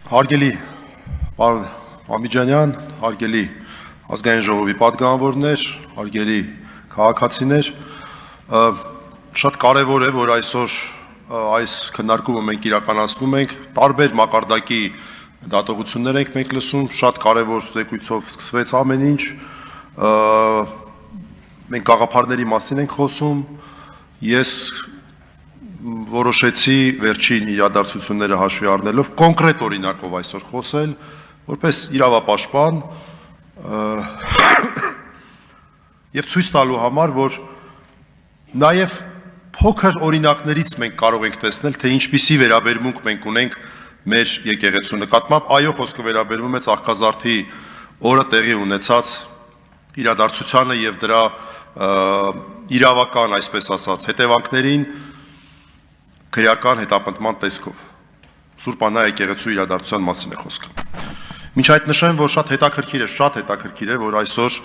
Հարգելի պարոն Ամիջանյան, հարգելի ազգային ժողովի պատգամավորներ, հարգելի քաղաքացիներ, շատ կարևոր է, որ այսօր այս քննարկումը մենք իրականացնում ենք, տարբեր մակարդակի դատողություններ ենք մենք լսում, շատ կարևոր զեկույցով սկսվեց ամեն ինչ, մենք գաղափարների մասին ենք խոսում, ես որոշեցի վերջին իրադարձությունները հաշվի առնելով կոնկրետ օրինակով այսօր խոսել, որպես իրավապաշտպան եւ ցույց տալու համար, որ նաեւ փոքր օրինակներից մենք կարող ենք տեսնել, թե ինչպիսի վերաբերմունք մենք ունենք մեր եկեղեցու նկատմամբ, այո, խոսքը վերաբերվում է Ծաղկազարդի օրը տեղի ունեցած իրադարձությանը եւ դրա իրավական, այսպես ասած, հետևանքներին քրեական հետապնդման տեսքով։ Սուրբ Աննա եկեղեցու իրադարձության մասին է խոսքը։ Մինչ այդ նշեմ, որ շատ հետաքրքիր է, որ այսօր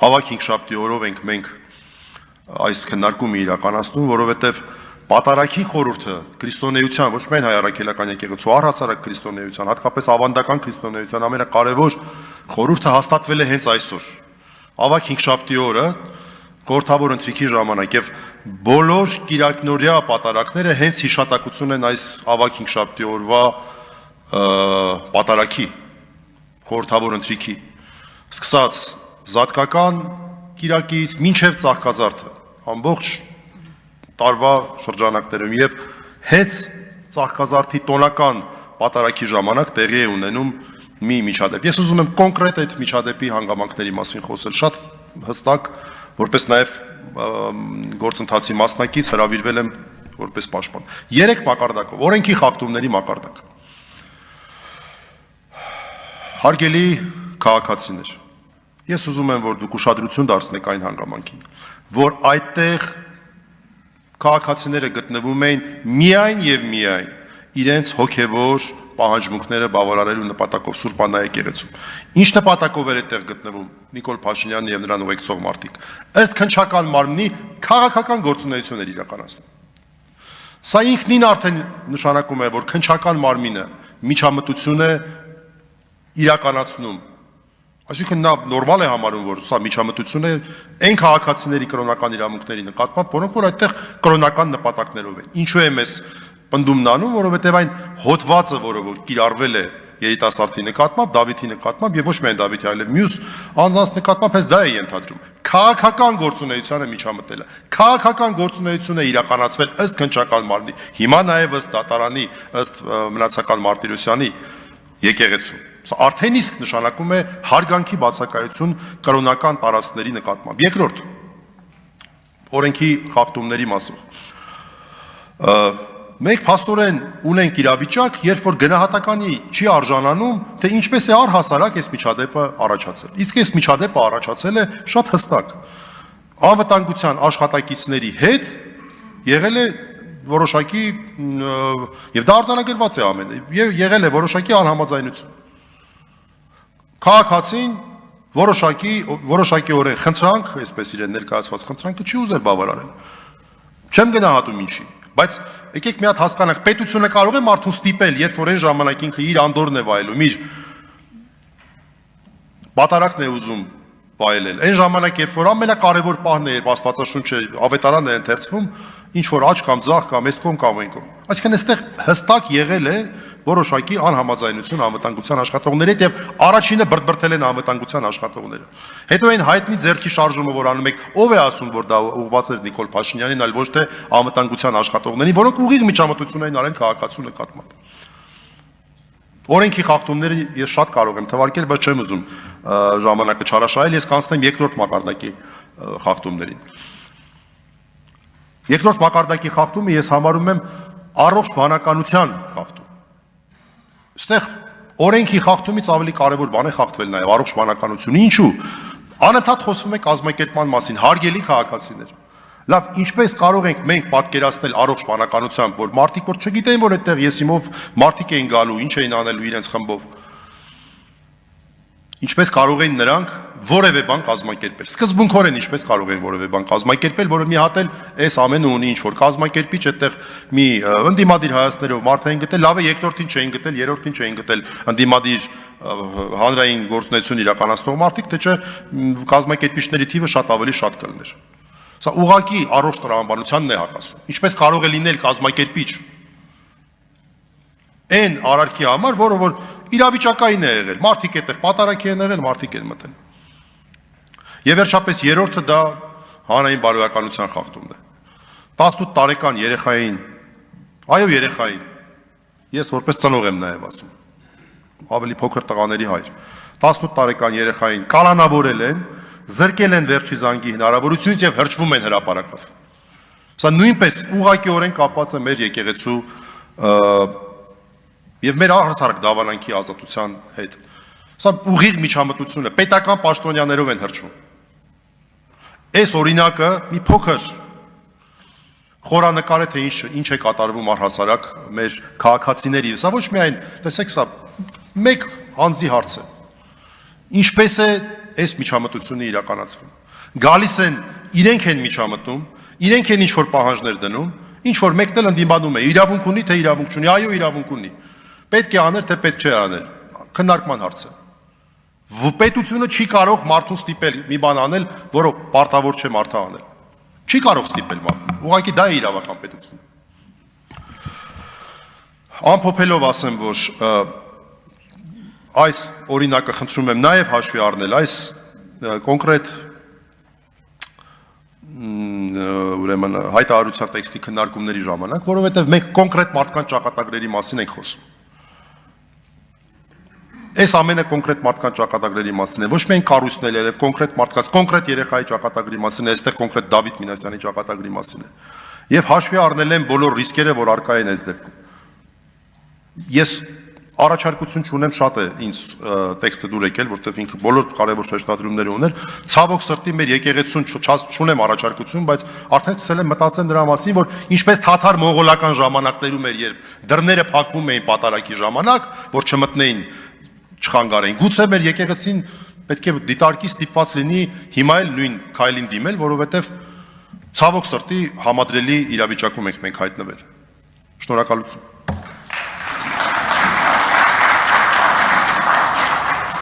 ավագ հինգշաբթի օրով ենք մենք այս քննարկումը իրականացնում, որովհետև Պատարագի խորհուրդը քրիստոնեության, ոչ միայն հայ առաքելական եկեղեցու, առհասարակ քրիստոնեության, հատկապես ավանդական քրիստոնեության ամենակարևոր խորհուրդը հաստատվել է հենց այսօր։ Ավագ հինգշաբթի օրը խորհրդավոր ընթրիքի ժամանակ եւ բոլոր կիրակնօրյա պատարագները հենց հիշատակություն են այս ավագ հինգշաբթի օրվա պատարագի խորհրդավոր ընթրիքի, սկսած զատկական կիրակից մինչև Ծաղկազարդը, ամբողջ տարվա շրջանակներում եւ հենց Ծաղկազարդի տոնական պատարագի ժամանակ տեղի է ունենում մի միջադեպ։ Ես ուզում եմ կոնկրետ այդ միջադեպի հանգամանքների մասին խոսել, շատ հստակ, որպես նաեւ գործընթացի մասնակից հրավիրվել եմ որպես պաշտպան։ 3 մակարդակով, օրենքի խախտումների մակարդակ։ Հարգելի քաղաքացիներ, ես ուզում եմ, որ դուք ուշադրություն դարձնեք այն հանգամանքին, որ այդտեղ քաղաքացիները գտնվում էին միայն եւ միայն իրենց հոգեվոր պահանջմունքները բավարարելու նպատակով Սուրբ Աննա եկեղեցում։ Ինչ նպատակով էր այդտեղ գտնվում Նիկոլ Փաշինյանն եւ նրան ուղեկցող մարդիկ։ Ըստ քննչական մարմնի քաղաքական գործունեություն էր իրականացնում։ Սա ինքնին արդեն նշանակում է, որ քննչական մարմինը միջամտություն է իրականացնում։ Այսինքն նա նորմալ է համարում, որ սա միջամտություն է այն քաղաքացիների կրոնական իրավունքների նկատմամբ, որոնք որ այդտեղ կրոնական նպատակներով են։ Ինչու է մեզ պնդումն անում, որովհետև այն հոդվածը, որը որ կիրառվել է երիտասարդի նկատմամբ, Դավիթի նկատմամբ եւ ոչ միայն Դավիթի, այլև մյուս անձանց նկատմամբ, հենց դա է ենթադրում։ Քաղաքական գործունեությանը միջամտելը։ Քաղաքական գործունեությունը իրականացվել ըստ քննչական մարմնի։ Հիմա նաեւ ըստ դատարանի, ըստ մնացական Մարտիրոսյանի եկեղեցու։ Սա արդեն իսկ նշանակում է հարգանքի բացակայություն կրոնական տարածքների նկատմամբ։ Երկրորդ, օրենքի խախտումների մասով։ Մենք փաստորեն ունենք իրավիճակ, երբ որ գնահատականի չի արժանանում, թե ինչպես է առհասարակ այս միջադեպը առաջացել։ Իսկ այս միջադեպը առաջացել է շատ հստակ։ Անվտանգության աշխատակիցների հետ եղել է որոշակի եւ դա արձանագրված է ամենը, եւ եղել է որոշակի անհամաձայնություն։ Քաղաքացին որոշակիորեն խնդրանք, այսպես իրեն ներկայացված խնդրանքը չի ուզել բավարարել։ Չեմ գնահատում ինչի, բայց եկեք մի հատ հասկանանք, պետությունը կարող է մարդուն ստիպել, երբ որ այն ժամանակ ինքը իր անդորն է վայելում, իր պատարագն է ուզում վայելել։ Այն ժամանակ, երբ որ ամենակարևոր պահն է, երբ Աստվածաշունչը ավետարանն է ընթերցվում, ինչ որ աճ կամ ձախ կամ այս կողմ կամ այն կողմ։ Այսինքն այստեղ հստակ եղել է որոշակի անհամաձայնություն անվտանգության աշխատողների հետ եւ առաջինը բրդբրդել են անվտանգության աշխատողները։ Հետո այն հայտնի ձեռքի շարժումը, որ անում եք, ով է ասում, որ դա ուղղված էր Նիկոլ Փաշինյանին, այլ ոչ թե անվտանգության աշխատողներին, որոնք ուղիղ միջամտություն էին արել քաղաքացու նկատմամբ։ Օրենքի խախտումները ես շատ կարող եմ թվարկել, բայց չեմ ուզում ժամանակը չարաշահել, ես կանցնեմ երկրորդ մակարդակի խախտումներին։ Երկրորդ մակարդակի խախտումը ես համարում եմ առողջ բանականության խախտում։ Այստեղ օրենքի խախտումից ավելի կարևոր բան է խախտվել նաև առողջ բանականությունը։ Ինչու՞։ Անընդհատ խոսվում է կազմակերպման մասին, հարգելի քաղաքացիներ։ Լավ, ինչպես կարող ենք մենք պատկերացնել առողջ բանականությամբ, որ մարդիկ որ չգիտեն, որ այդտեղ եսիմով մարդիկ էին գալու, ինչ էին անելու իրենց խմբով։ Ինչպես կարող են նրանք որևէ բան կազմակերպել։ Սկզբունքորեն ինչպես կարող են որևէ բան կազմակերպել, որը մի հատ էլ այս ամենը ունի ինչ որ կազմակերպիչ այդտեղ մի ընդդիմադիր հայացքներով մարդ էին գտել, լավ է երկրորդին չէին գտել, երրորդին չէին գտել ընդդիմադիր հանրային գործունեություն իրականացնող մարդիկ, թե չէ կազմակերպիչների թիվը շատ ավելի շատ կլներ։ Սա ուղղակի առողջ տրամաբանությանն է հակասում։ Ինչպես կարող է լինել կազմակերպիչ այն արարքի համար, որը որ իրավիճակային է եղել, մարդիկ այդտեղ պատարագի են եղել, մարդիկ են մտել։ Եվ վերջապես երրորդը դա հանրային բարոյականության խախտումն է։ 18 տարեկան երեխային, այո երեխային, ես որպես ծնող եմ նաև ասում, ավելի փոքր տղաների հայր, 18 տարեկան երեխային կալանավորել են, զրկել են վերջի զանգի հնարավորությունից եւ հրճվում են հրապարակով։ Սա նույնպես ուղղակիորեն կապված է մեր եկեղեցու եւ մեր առհասարակ դավանանքի ազատության հետ։ Սա ուղիղ միջամտություն է, պետական պաշտոնյաներով են հրճվում։ Այս օրինակը մի փոքր խորանկար է, թե ինչ է կատարվում առհասարակ մեր քաղաքացիների։ Սա ոչ միայն, տեսեք, սա մեկ անձի հարց է։ Ինչպես է այս միջամտությունը իրականացվում։ Գալիս են, իրենք են միջամտում, իրենք են ինչ-որ պահանջներ դնում, ինչ-որ մեկն էլ ընդդիմանում է, իրավունք ունի, թե իրավունք չունի, այո, իրավունք ունի։ Պետք է անել, թե պետք չէ անել, քննարկման հարց է։ Պետությունը չի կարող մարդուն ստիպել մի բան անել, որը պարտավոր չէ մարդը անել։ Չի կարող ստիպել մարդուն, ուղղակի դա է իրավական պետությունը։ Ամփոփելով ասեմ, որ այս օրինակը խնդրում եմ նաև հաշվի առնել, այս կոնկրետ ուրեմն հայտարարության տեքստի քննարկումների ժամանակ, որովհետև մենք կոնկրետ մարդկանց ճակատագրերի մասին ենք խոսում։ Այս ամենը կոնկրետ մարդկանց ճակատագրերի մասին է, ոչ միայն կառույցներ երև կոնկրետ մարդկանց, կոնկրետ երեխայի ճակատագրի մասին է, այստեղ կոնկրետ Դավիթ Մինասյանի ճակատագրի մասին է։ Եվ հաշվի առնել են բոլոր ռիսկերը, որ առկա են այս դեպքում։ Ես առաջարկություն չունեմ, շատ է ինձ տեքստը դուր եկել, որտեղ ինքը բոլոր կարևոր շեշտադրումներ ուներ։ Ցավոք սրտի մեր եկեղեցուն չունեմ առաջարկություն, բայց արդեն սկսել եմ մտածել նրա մասին, որ ինչպես թաթար մոնղոլական ժամանակներում էր, երբ դռները փակվում էին պատարագի ժամանակ, որ չմտնեին չխանգարեն։ Գուցե մեր եկեղեցին պետք է դիտարկի ստիպված լինի հիմա էլ նույն քայլին դիմել, որովհետև ցավոք սրտի համադրելի իրավիճակում ենք մենք հայտնվել։ Շնորհակալություն։